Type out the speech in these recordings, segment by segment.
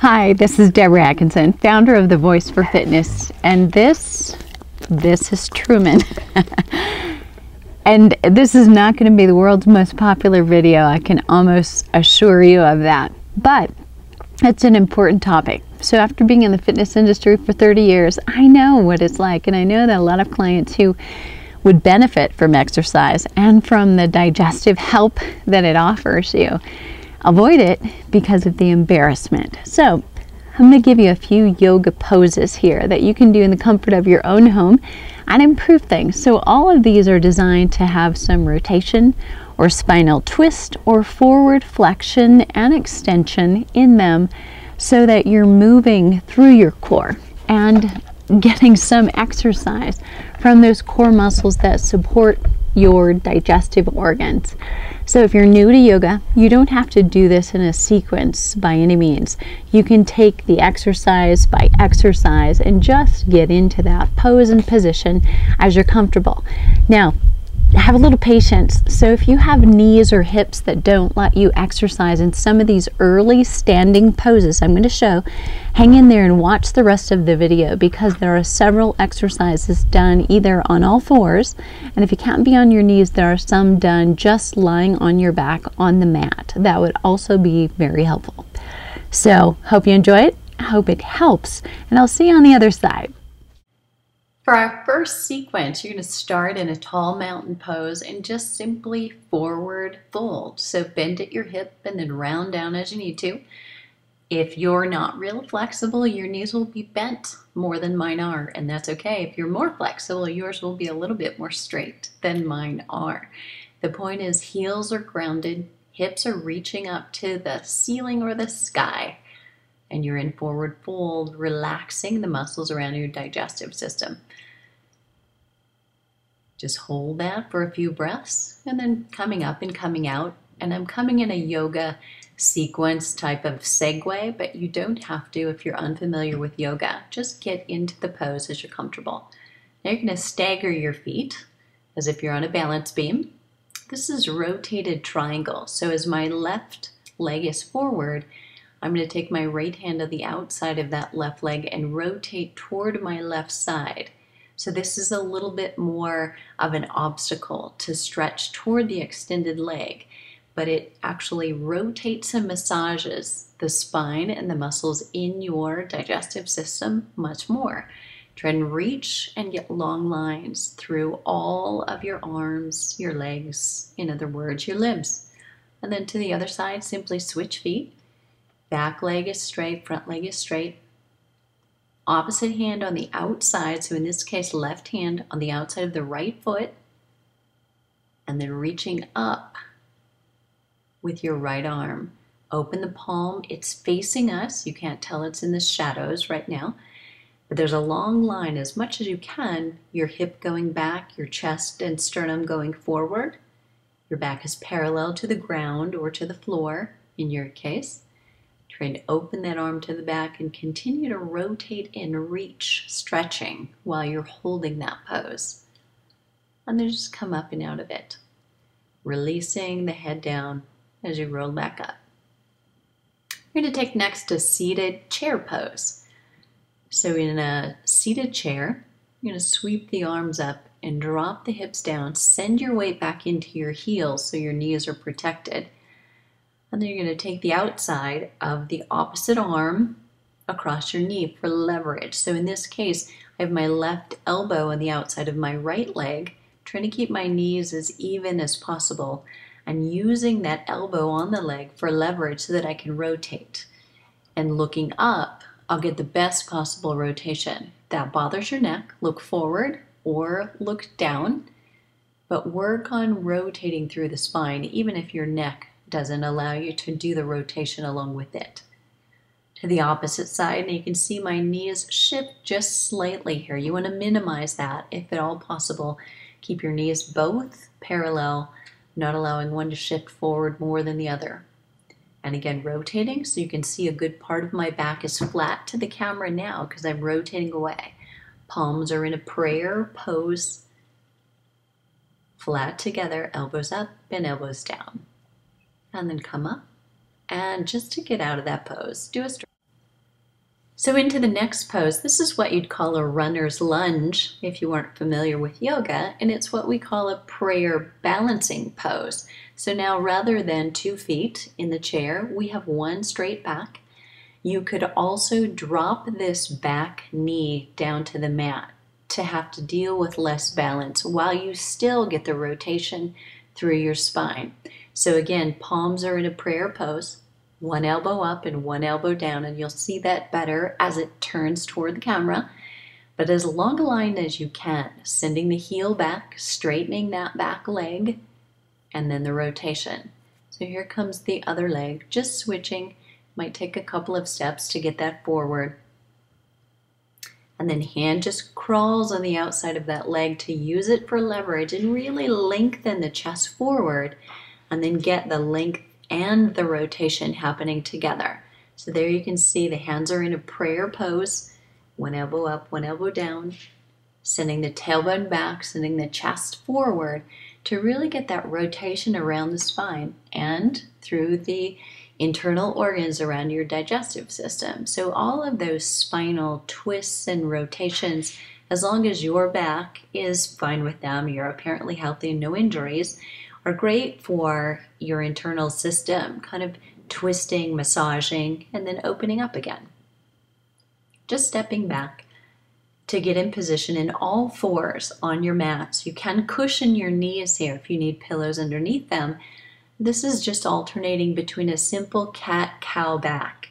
Hi, this is Deborah Atkinson, founder of The Voice for Fitness, and this is Truman. And this is not going to be the world's most popular video, I can almost assure you of that, but it's an important topic. So after being in the fitness industry for 30 years, I know what it's like, and I know that a lot of clients who would benefit from exercise and from the digestive help that it offers you avoid it because of the embarrassment. So I'm going to give you a few yoga poses here that you can do in the comfort of your own home and improve things. So all of these are designed to have some rotation or spinal twist or forward flexion and extension in them so that you're moving through your core and getting some exercise from those core muscles that support your digestive organs. So if you're new to yoga, you don't have to do this in a sequence by any means. You can take the exercise by exercise and just get into that pose and position as you're comfortable. Now, have a little patience. So if you have knees or hips that don't let you exercise in some of these early standing poses I'm going to show, hang in there and watch the rest of the video because there are several exercises done either on all fours, and if you can't be on your knees, there are some done just lying on your back on the mat. That would also be very helpful. So hope you enjoy it, I hope it helps, and I'll see you on the other side. For our first sequence, you're going to start in a tall mountain pose and just simply forward fold. So bend at your hip and then round down as you need to. If you're not real flexible, your knees will be bent more than mine are, and that's okay. If you're more flexible, yours will be a little bit more straight than mine are. The point is heels are grounded, hips are reaching up to the ceiling or the sky, and you're in forward fold, relaxing the muscles around your digestive system. Just hold that for a few breaths and then coming up and coming out. And I'm coming in a yoga sequence type of segue, but you don't have to if you're unfamiliar with yoga. Just get into the pose as you're comfortable. Now you're going to stagger your feet as if you're on a balance beam. This is rotated triangle. So as my left leg is forward, I'm going to take my right hand on the outside of that left leg and rotate toward my left side. So this is a little bit more of an obstacle to stretch toward the extended leg, but it actually rotates and massages the spine and the muscles in your digestive system much more. Try and reach and get long lines through all of your arms, your legs, in other words, your limbs. And then to the other side, simply switch feet. Back leg is straight, front leg is straight. Opposite hand on the outside, so in this case, left hand on the outside of the right foot, and then reaching up with your right arm. Open the palm, it's facing us. You can't tell it's in the shadows right now, but there's a long line as much as you can, your hip going back, your chest and sternum going forward. Your back is parallel to the ground or to the floor in your case. Try to open that arm to the back and continue to rotate and reach, stretching while you're holding that pose. And then just come up and out of it, releasing the head down as you roll back up. We're going to take next a seated chair pose. So in a seated chair, you're going to sweep the arms up and drop the hips down. Send your weight back into your heels so your knees are protected. And then you're going to take the outside of the opposite arm across your knee for leverage. So in this case, I have my left elbow on the outside of my right leg, trying to keep my knees as even as possible and using that elbow on the leg for leverage so that I can rotate. And looking up, I'll get the best possible rotation. If that bothers your neck, look forward or look down, but work on rotating through the spine, even if your neck doesn't allow you to do the rotation along with it. To the opposite side, and you can see my knees shift just slightly here. You want to minimize that if at all possible. Keep your knees both parallel, not allowing one to shift forward more than the other. And again, rotating so you can see a good part of my back is flat to the camera now because I'm rotating away. Palms are in a prayer pose, flat together, elbows up and elbows down. And then come up. And just to get out of that pose, do a stretch. So into the next pose, this is what you'd call a runner's lunge if you weren't familiar with yoga, and it's what we call a prayer balancing pose. So now rather than 2 feet in the chair, we have one straight back. You could also drop this back knee down to the mat to have to deal with less balance while you still get the rotation through your spine. So again, palms are in a prayer pose. One elbow up and one elbow down, and you'll see that better as it turns toward the camera. But as long a line as you can, sending the heel back, straightening that back leg, and then the rotation. So here comes the other leg, just switching. Might take a couple of steps to get that forward. And then hand just crawls on the outside of that leg to use it for leverage and really lengthen the chest forward, and then get the length and the rotation happening together. So there you can see the hands are in a prayer pose, one elbow up, one elbow down, sending the tailbone back, sending the chest forward to really get that rotation around the spine and through the internal organs around your digestive system. So all of those spinal twists and rotations, as long as your back is fine with them, you're apparently healthy and no injuries, are great for your internal system, kind of twisting, massaging, and then opening up again. Just stepping back to get in position in all fours on your mats. You can cushion your knees here if you need pillows underneath them. This is just alternating between a simple cat-cow back.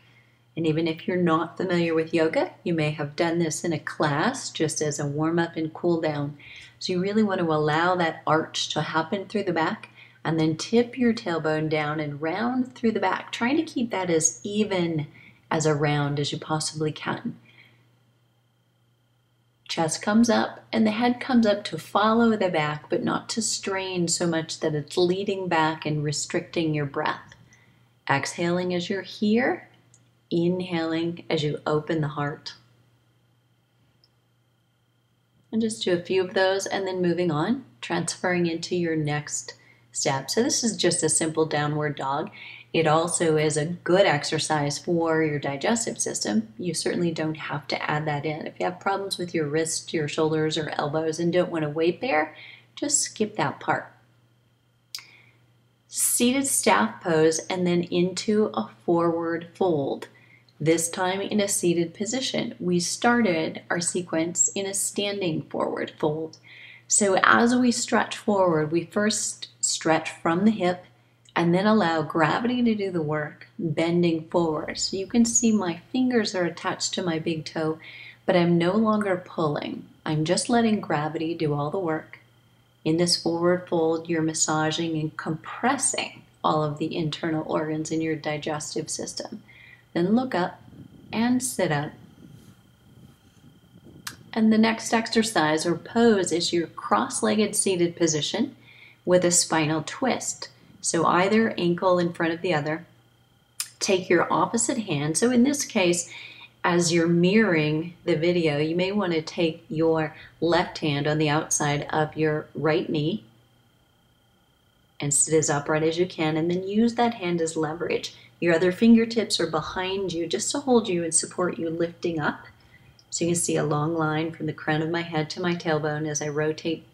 And even if you're not familiar with yoga, you may have done this in a class just as a warm-up and cool-down. So you really want to allow that arch to happen through the back and then tip your tailbone down and round through the back, trying to keep that as even as a round as you possibly can. Chest comes up and the head comes up to follow the back, but not to strain so much that it's leading back and restricting your breath. Exhaling as you're here, inhaling as you open the heart. And just do a few of those and then moving on, transferring into your next step. So this is just a simple downward dog. It also is a good exercise for your digestive system. You certainly don't have to add that in. If you have problems with your wrists, your shoulders, or elbows and don't want to wait there, just skip that part. Seated staff pose and then into a forward fold. This time in a seated position. We started our sequence in a standing forward fold. So as we stretch forward, we first stretch from the hip and then allow gravity to do the work, bending forward. So you can see my fingers are attached to my big toe, but I'm no longer pulling. I'm just letting gravity do all the work. In this forward fold, you're massaging and compressing all of the internal organs in your digestive system. Then look up and sit up. And the next exercise or pose is your cross-legged seated position with a spinal twist. So either ankle in front of the other. Take your opposite hand. So in this case, as you're mirroring the video, you may want to take your left hand on the outside of your right knee and sit as upright as you can, and then use that hand as leverage. Your other fingertips are behind you just to hold you and support you lifting up. So you can see a long line from the crown of my head to my tailbone as I rotate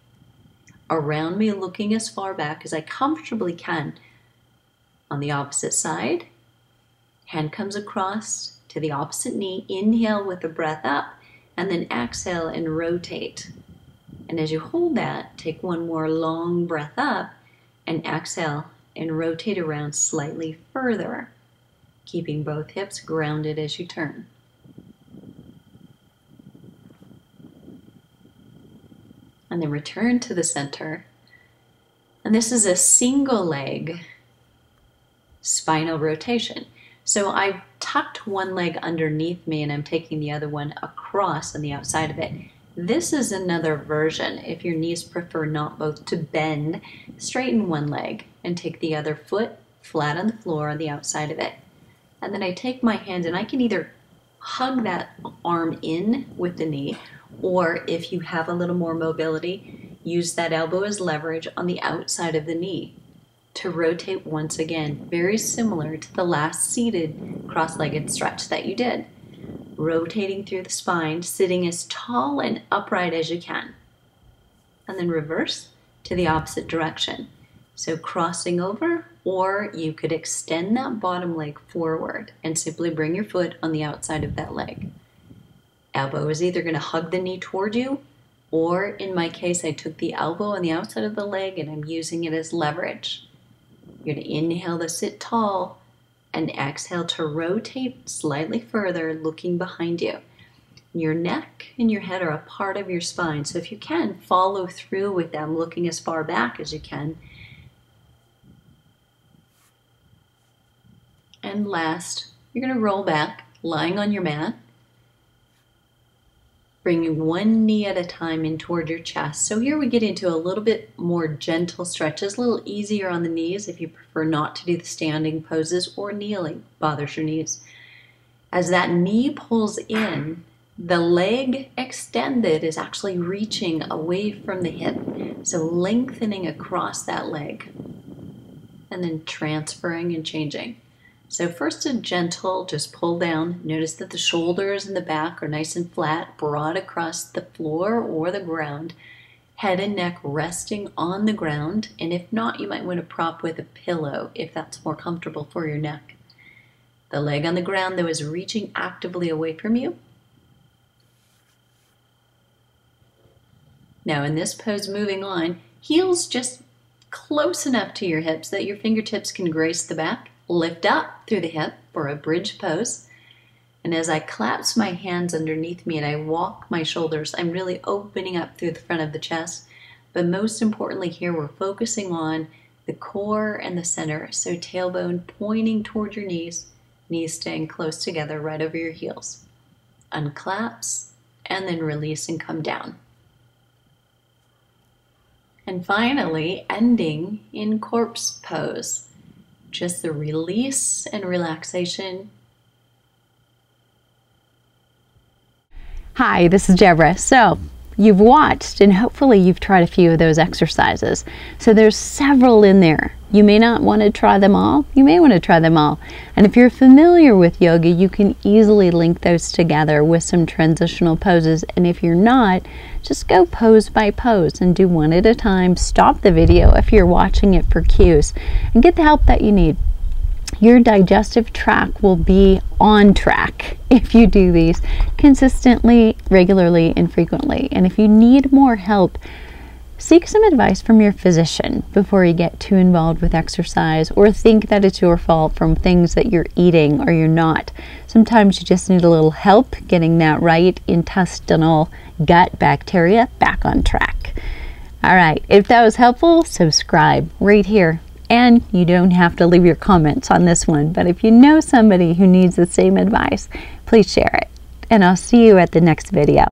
around me, looking as far back as I comfortably can. On the opposite side, hand comes across to the opposite knee. Inhale with the breath up, and then exhale and rotate. And as you hold that, take one more long breath up and exhale and rotate around slightly further, keeping both hips grounded as you turn. And then return to the center. And this is a single leg spinal rotation. So I've tucked one leg underneath me and I'm taking the other one across on the outside of it. This is another version. If your knees prefer not both to bend, straighten one leg and take the other foot flat on the floor on the outside of it. And then I take my hand and I can either hug that arm in with the knee, or if you have a little more mobility, use that elbow as leverage on the outside of the knee to rotate once again, very similar to the last seated cross-legged stretch that you did. rotating through the spine, sitting as tall and upright as you can. And then reverse to the opposite direction. So crossing over, or you could extend that bottom leg forward and simply bring your foot on the outside of that leg. Elbow is either going to hug the knee toward you, or in my case, I took the elbow on the outside of the leg and I'm using it as leverage. You're going to inhale to sit tall and exhale to rotate slightly further, looking behind you. Your neck and your head are a part of your spine, so if you can, follow through with them, looking as far back as you can. And last, you're going to roll back, lying on your mat, bringing one knee at a time in toward your chest. So here we get into a little bit more gentle stretches, a little easier on the knees if you prefer not to do the standing poses or kneeling bothers your knees. As that knee pulls in, the leg extended is actually reaching away from the hip, so lengthening across that leg and then transferring and changing. So first a gentle, just pull down. Notice that the shoulders and the back are nice and flat, broad across the floor or the ground. Head and neck resting on the ground, and if not, you might want to prop with a pillow if that's more comfortable for your neck. The leg on the ground, though, is reaching actively away from you. Now in this pose, moving on, heels just close enough to your hips that your fingertips can grace the back. Lift up through the hip for a bridge pose. And as I clasp my hands underneath me and I walk my shoulders, I'm really opening up through the front of the chest. But most importantly here, we're focusing on the core and the center. So tailbone pointing toward your knees staying close together right over your heels. Unclaps and then release and come down. And finally, ending in corpse pose. Just the release and relaxation. Hi, this is Deborah. So you've watched and hopefully you've tried a few of those exercises. So there's several in there. You may not want to try them all. You may want to try them all. And if you're familiar with yoga, you can easily link those together with some transitional poses. And if you're not, just go pose by pose and do one at a time. Stop the video if you're watching it for cues and get the help that you need. Your digestive tract will be on track if you do these consistently, regularly, and frequently. And if you need more help, seek some advice from your physician before you get too involved with exercise or think that it's your fault from things that you're eating or you're not. Sometimes you just need a little help getting that right intestinal gut bacteria back on track. All right, if that was helpful, subscribe right here. And you don't have to leave your comments on this one, but if you know somebody who needs the same advice, please share it. And I'll see you at the next video.